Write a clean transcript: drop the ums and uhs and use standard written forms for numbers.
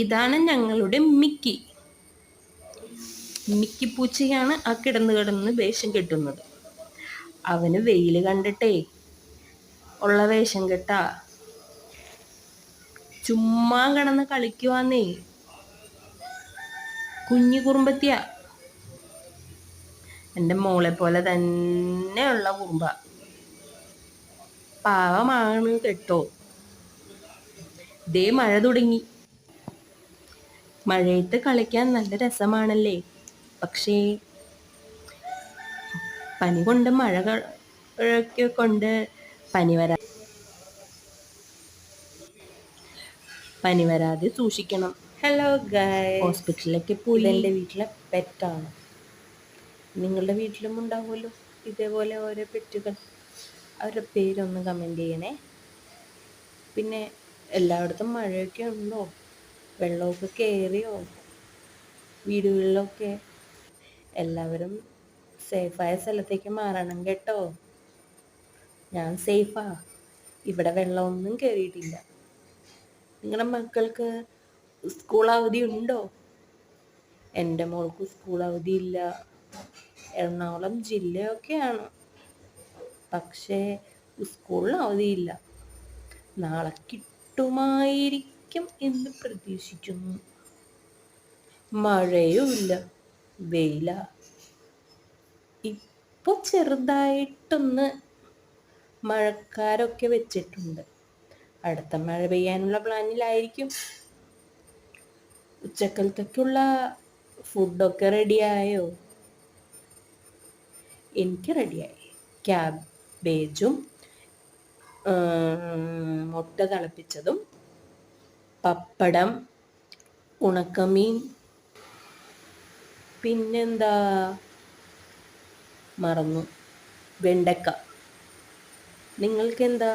ഇതാണ് ഞങ്ങളുടെ Mickey. Mickey പൂച്ചയാണ് ആ കിടന്ന് വേഷം കെട്ടുന്നത്. അവന് വെയില് കണ്ടിട്ടേ ഉള്ള വേഷം കെട്ടാ. ചുമ്മാ കിടന്ന് കളിക്കുവാന്നേ. കുഞ്ഞു കുറുമ്പത്തിയാ. എൻ്റെ മോളെ പോലെ തന്നെയുള്ള കുറുമ്പ. പാവമാണ് കേട്ടോ. ദേ മഴ തുടങ്ങി. മഴയത്ത് കളിക്കാൻ നല്ല രസമാണല്ലേ. പക്ഷേ പനി കൊണ്ട് മഴയൊക്കെ കൊണ്ട് പനി വരാതെ സൂക്ഷിക്കണം. ഹലോ ഗൈസ്, ഹോസ്പിറ്റലിലൊക്കെ പോയി. ഇതെൻ്റെ വീട്ടിലെ പെറ്റാണ്. നിങ്ങളുടെ വീട്ടിലും ഉണ്ടാവുമല്ലോ ഇതേപോലെ ഓരോ പെറ്റുകൾ. അവരുടെ പേരൊന്ന് കമൻറ്റ് ചെയ്യണേ. പിന്നെ എല്ലായിടത്തും മഴയൊക്കെ ഉണ്ടോ? വെള്ളമൊക്കെ കയറിയോ വീടുകളിലൊക്കെ? എല്ലാവരും സേഫായ സ്ഥലത്തേക്ക് മാറണം കേട്ടോ. ഞാൻ സേഫാ. ഇവിടെ വെള്ളമൊന്നും കയറിയിട്ടില്ല. നിങ്ങളുടെ മക്കൾക്ക് സ്കൂൾ അവധി ഉണ്ടോ? എൻ്റെ മോൾക്ക് സ്കൂൾ അവധിയില്ല. എറണാകുളം ജില്ലയൊക്കെയാണ്, പക്ഷേ സ്കൂളിന് അവധിയില്ല. നാളെ കിട്ടുമായിരിക്കും എന്ന് പ്രതീക്ഷിക്കുന്നു. മഴയുമില്ല, വെയില. ഇപ്പോൾ ചെറുതായിട്ടൊന്ന് മഴക്കാരൊക്കെ വെച്ചിട്ടുണ്ട്. അടുത്ത മഴ പെയ്യാനുള്ള പ്ലാനിലായിരിക്കും. ഉച്ചക്കലത്തേക്കുള്ള ഫുഡൊക്കെ റെഡിയായോ? എനിക്ക് റെഡിയായി. ക്യാബേജും മുട്ട തിളപ്പിച്ചതും, പപ്പടം, ഉണക്കമീൻ, പിന്നെന്താ മറന്നു, വെണ്ടക്ക. നിങ്ങൾക്കെന്താ?